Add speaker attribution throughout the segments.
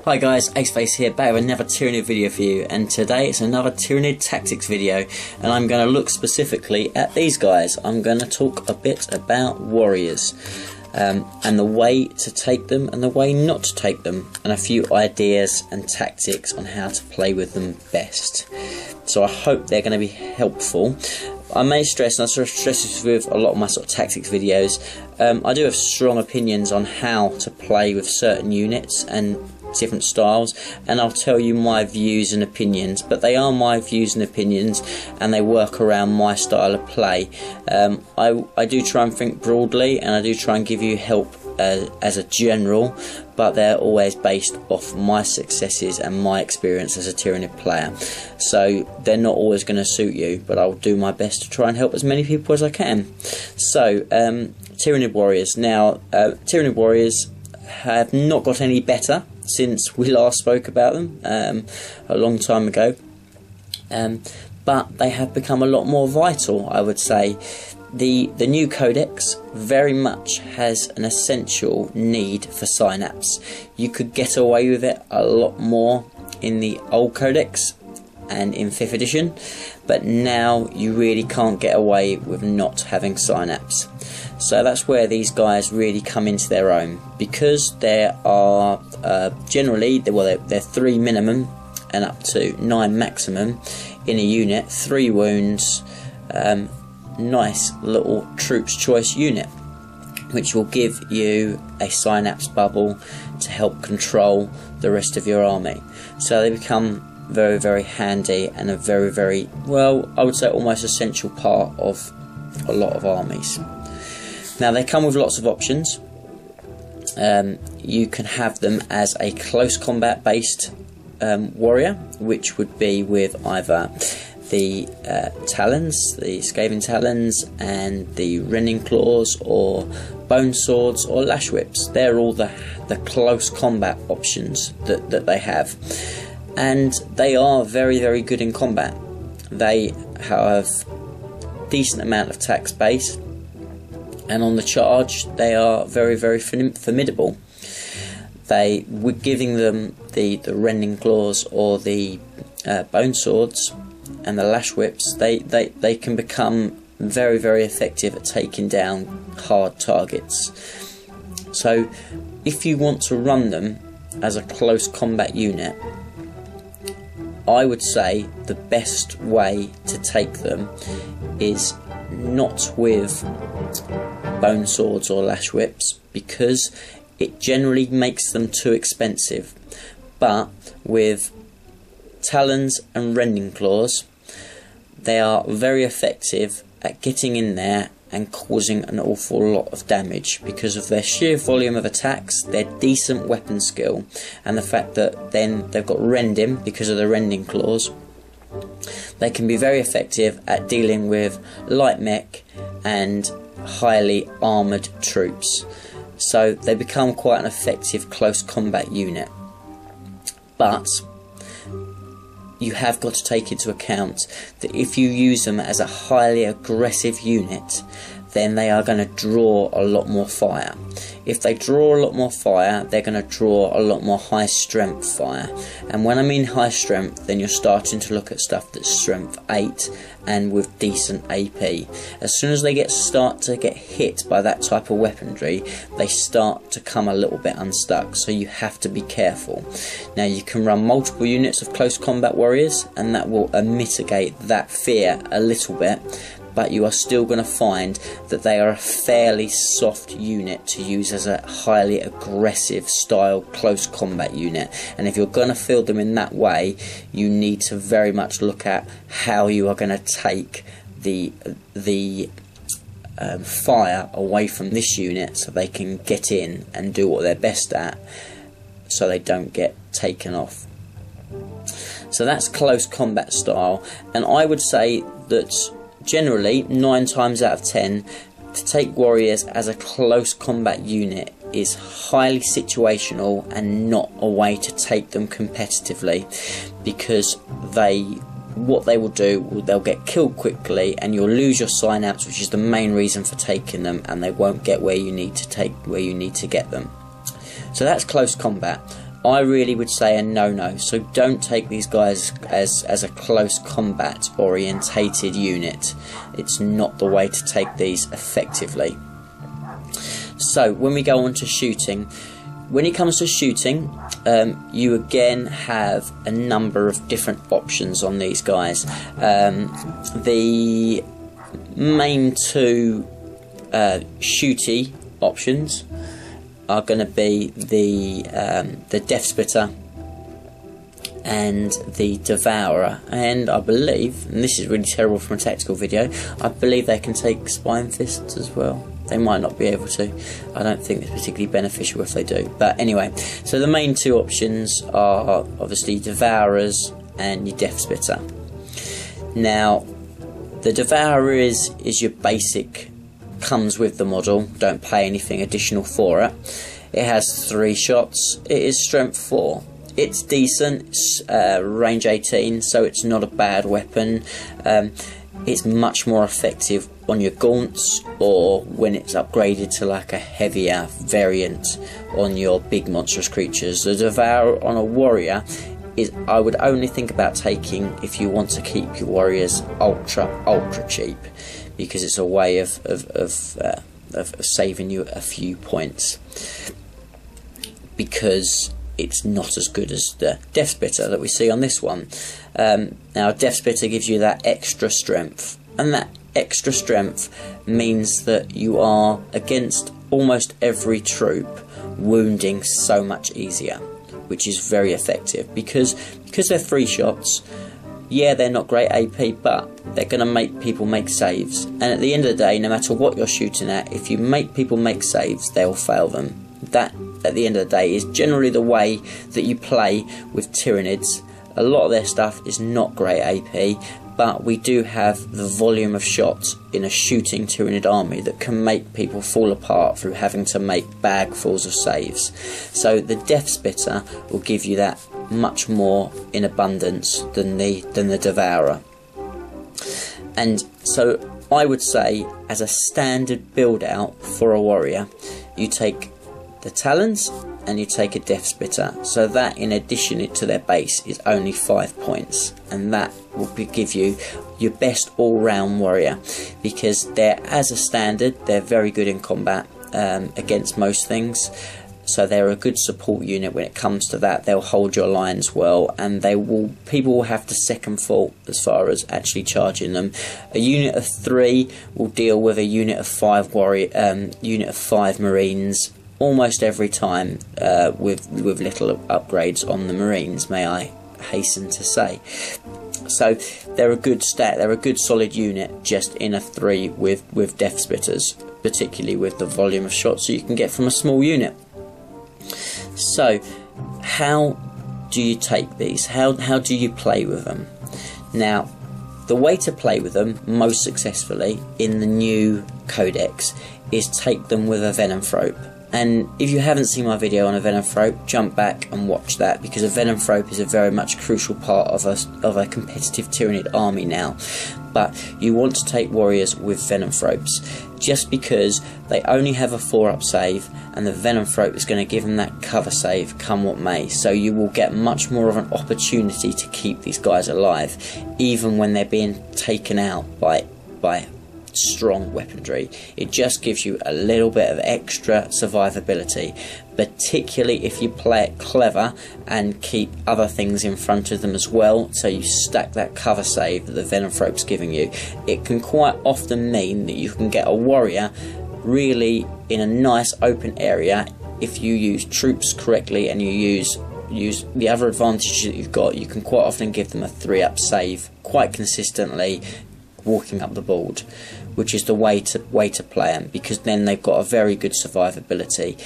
Speaker 1: Hi guys, Aceface here, back with another Tyranid video for you, and today it's another Tyranid tactics video, and I'm going to look specifically at these guys. I'm going to talk a bit about warriors, and the way to take them and the way not to take them, and a few ideas and tactics on how to play with them best. So I hope they're going to be helpful. I may stress, and I sort of stress this with a lot of my sort of tactics videos, I do have strong opinions on how to play with certain units and different styles, and I'll tell you my views and opinions, but they are my views and opinions and they work around my style of play. I do try and think broadly, and I do try and give you help as a general, but they're always based off my successes and my experience as a Tyranid player, so they're not always going to suit you, but I'll do my best to try and help as many people as I can. So Tyranid warriors. Now Tyranid warriors have not got any better since we last spoke about them a long time ago, but they have become a lot more vital, I would say. The new codex very much has an essential need for synapse. You could get away with it a lot more in the old codex and in 5th edition, but now you really can't get away with not having synapse. So that's where these guys really come into their own, because there are generally, they're 3 minimum and up to 9 maximum in a unit, 3 wounds, nice little troops choice unit, which will give you a synapse bubble to help control the rest of your army. So they become very, very handy and a very, very, well, I would say almost essential part of a lot of armies. Now they come with lots of options. You can have them as a close combat based warrior, which would be with either the talons, the scathing talons, and the rending claws, or bone swords, or lash whips. They're all the close combat options that they have, and they are very, very good in combat. They have decent amount of attack space, and on the charge they are very, very formidable. We're giving them the rending claws or the bone swords and the lash whips. They can become very, very effective at taking down hard targets. So if you want to run them as a close combat unit, I would say the best way to take them is not with bone swords or lash whips, because it generally makes them too expensive, but with talons and rending claws, they are very effective at getting in there and causing an awful lot of damage because of their sheer volume of attacks, their decent weapon skill, and the fact that then they've got rending because of the rending claws. They can be very effective at dealing with light mech and highly armoured troops, so they become quite an effective close combat unit. But you have got to take into account that if you use them as a highly aggressive unit, then they are going to draw a lot more fire. If they draw a lot more fire, they're going to draw a lot more high strength fire. And when I mean high strength, then you're starting to look at stuff that's strength 8 and with decent AP. As soon as they start to get hit by that type of weaponry, they start to come a little bit unstuck, so you have to be careful. Now you can run multiple units of close combat warriors, and that will mitigate that fear a little bit, but you are still going to find that they are a fairly soft unit to use as a highly aggressive style close combat unit. And if you're going to field them in that way, you need to very much look at how you are going to take the fire away from this unit, so they can get in and do what they're best at, so they don't get taken off. So that's close combat style, and I would say that generally 9 times out of 10, to take warriors as a close combat unit is highly situational and not a way to take them competitively, because what they will do, they'll get killed quickly and you'll lose your synapse, which is the main reason for taking them, and they won't get where you need to get them. So that's close combat. I really would say a no-no. So don't take these guys as a close combat orientated unit. It's not the way to take these effectively. So when we go on to shooting, when it comes to shooting, you again have a number of different options on these guys. The main two shooty options are going to be the Death Spitter and the Devourer, and I believe, and this is really terrible from a tactical video, I believe they can take Spine Fists as well. They might not be able to. I don't think it's particularly beneficial if they do. But anyway, so the main two options are obviously Devourers and your Death Spitter. Now, the Devourer is your basic, comes with the model, don't pay anything additional for it. It has 3 shots, it is strength 4. It's decent, it's range 18, so it's not a bad weapon. It's much more effective on your gaunts, or when it's upgraded to like a heavier variant on your big monstrous creatures. The Devourer on a warrior is, I would only think about taking if you want to keep your warriors ultra cheap, because it's a way of saving you a few points, because it's not as good as the Death Spitter that we see on this one. Now, Death Spitter gives you that extra strength, and that extra strength means that you are, against almost every troop, wounding so much easier, which is very effective, because they're 3 shots. Yeah, they're not great AP, but they're going to make people make saves, and at the end of the day, no matter what you're shooting at, if you make people make saves, they'll fail them. That, at the end of the day, is generally the way that you play with Tyranids. A lot of their stuff is not great AP, but we do have the volume of shots in a shooting Tyranid army that can make people fall apart through having to make bagfuls of saves. So the Death Spitter will give you that much more in abundance than the Devourer. And so I would say, as a standard build out for a warrior, you take the Talons and you take a Death Spitter, so that in addition to their base is only 5 points, and that will give you your best all-round warrior, because they're, as a standard, they're very good in combat against most things, so they're a good support unit when it comes to that. They'll hold your lines well, and people will have the second thought as far as actually charging them. A unit of 3 will deal with a unit of 5 Marines almost every time, with little upgrades on the Marines, may I hasten to say. So they're a good stat, they're a good solid unit just in a 3 with Death Spitters, particularly with the volume of shots that you can get from a small unit. So how do you take these? How do you play with them? Now, the way to play with them most successfully in the new codex is take them with a Venomthrope. And if you haven't seen my video on a Venomthrope, jump back and watch that, because a Venomthrope is a very much crucial part of a competitive Tyranid army now. But you want to take warriors with Venomthropes, just because they only have a 4-up save, and the Venomthrope is going to give them that cover save come what may. So you will get much more of an opportunity to keep these guys alive, even when they're being taken out by strong weaponry. It just gives you a little bit of extra survivability, particularly if you play it clever and keep other things in front of them as well, so you stack that cover save that the Venomthrope's giving you. It can quite often mean that you can get a warrior really in a nice open area if you use troops correctly and you use the other advantages that you've got. You can quite often give them a 3-up save quite consistently walking up the board, which is the way to play them, because then they've got a very good survivability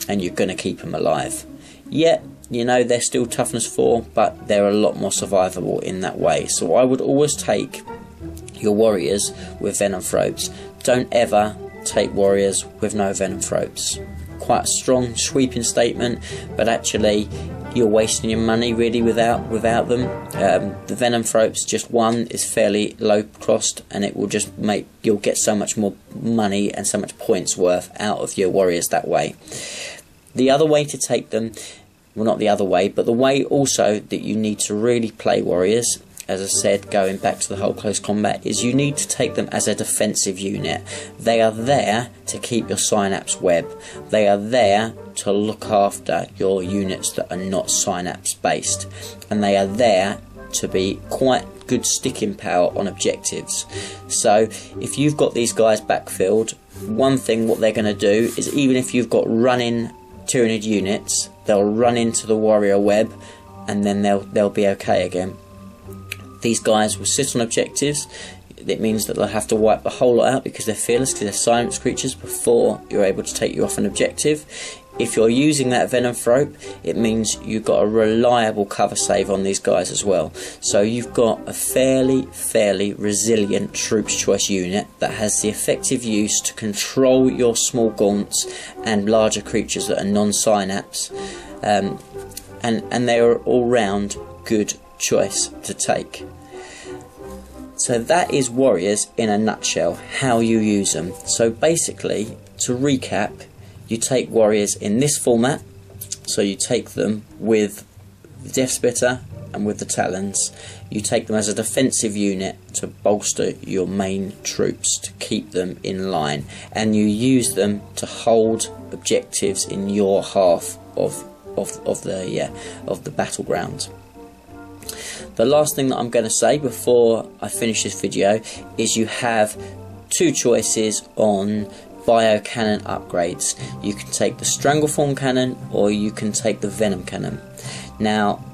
Speaker 1: and you're going to keep them alive. Yet, you know, they're still toughness 4, but they're a lot more survivable in that way. So I would always take your warriors with Venomthropes. Don't ever take warriors with no Venomthropes. Quite a strong sweeping statement, but actually you're wasting your money really without them. The Venomthropes, just one, is fairly low cost, and it will just you'll get so much more money and so much points worth out of your warriors that way. The other way to take them well, not the other way, but the way also that you need to really play warriors, as I said, going back to the whole close combat, is you need to take them as a defensive unit. They are there to keep your synapse web. They are there to look after your units that are not synapse based, and they are there to be quite good sticking power on objectives. So if you've got these guys backfilled, one thing what they're going to do is, even if you've got running Tyranid units, they'll run into the warrior web and then they'll be okay again. These guys will sit on objectives. It means that they'll have to wipe the whole lot out because they're fearless, because they're silence creatures, before you're able to take you off an objective. If you're using that Venom Thrope, it means you've got a reliable cover save on these guys as well. So you've got a fairly resilient Troops Choice unit that has the effective use to control your small gaunts and larger creatures that are non-synapse, and they are all round good choice to take. So that is warriors in a nutshell, how you use them. So basically, to recap, you take warriors in this format. So you take them with the Death Splitter and with the Talons. You take them as a defensive unit to bolster your main troops, to keep them in line, and you use them to hold objectives in your half of the battleground. The last thing that I'm going to say before I finish this video is you have two choices on bio cannon upgrades. You can take the Strangleform cannon or you can take the Venom cannon. Now,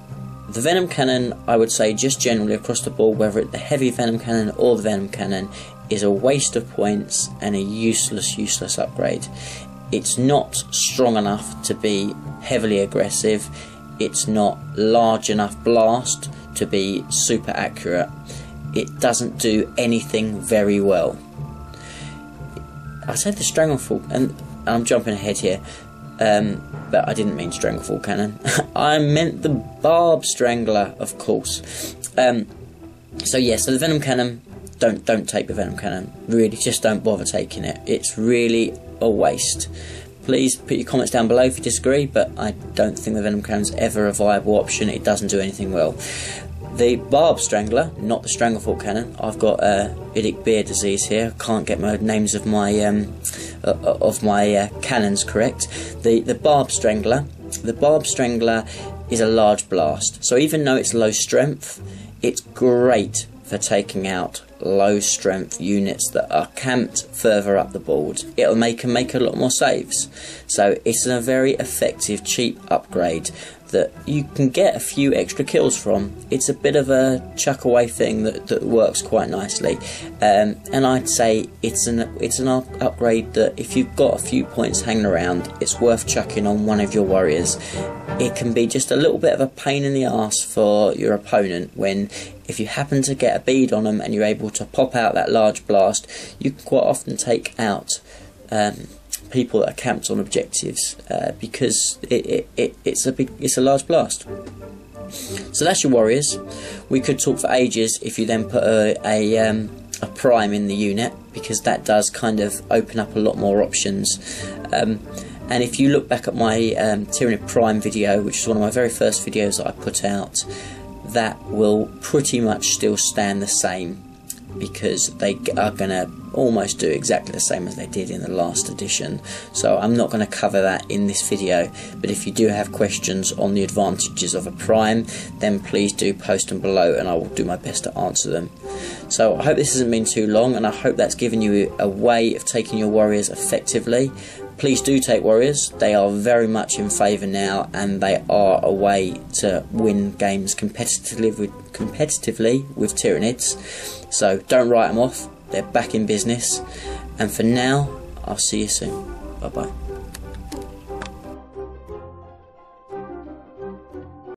Speaker 1: the Venom cannon, I would say just generally across the board, whether it's the heavy Venom cannon or the Venom cannon, is a waste of points and a useless upgrade. It's not strong enough to be heavily aggressive. It's not large enough blast to be super accurate. It doesn't do anything very well. I said the Strangleform, and I'm jumping ahead here, but I didn't mean Strangleform cannon. I meant the Barb Strangler, of course. So yeah, so the Venom cannon, don't take the Venom cannon. Really, just don't bother taking it. It's really a waste. Please put your comments down below if you disagree, but I don't think the Venom cannon is ever a viable option. It doesn't do anything well. The Barb Strangler, not the Strangleform cannon. I've got idic beer disease here. I can't get my names of my cannons correct. The Barb Strangler. The Barb Strangler is a large blast. So even though it's low strength, it's great for taking out low strength units that are camped further up the board. It'll make them make a lot more saves. So it's a very effective, cheap upgrade that you can get a few extra kills from. It's a bit of a chuck away thing that works quite nicely, and I'd say it's an upgrade that if you've got a few points hanging around, it's worth chucking on one of your warriors. It can be just a little bit of a pain in the arse for your opponent when, if you happen to get a bead on them and you're able to pop out that large blast, you can quite often take out people that are camped on objectives because it's a large blast. So that's your warriors. We could talk for ages if you then put a prime in the unit, because that does kind of open up a lot more options. And if you look back at my Tyranid Prime video, which is one of my very first videos that I put out, that will pretty much still stand the same, because they are going to almost do exactly the same as they did in the last edition. So I'm not going to cover that in this video, but if you do have questions on the advantages of a prime, then please do post them below and I will do my best to answer them. So I hope this hasn't been too long, and I hope that's given you a way of taking your warriors effectively. Please do take warriors. They are very much in favour now, and they are a way to win games competitively with Tyranids. So don't write them off. They're back in business. And for now, I'll see you soon. Bye bye.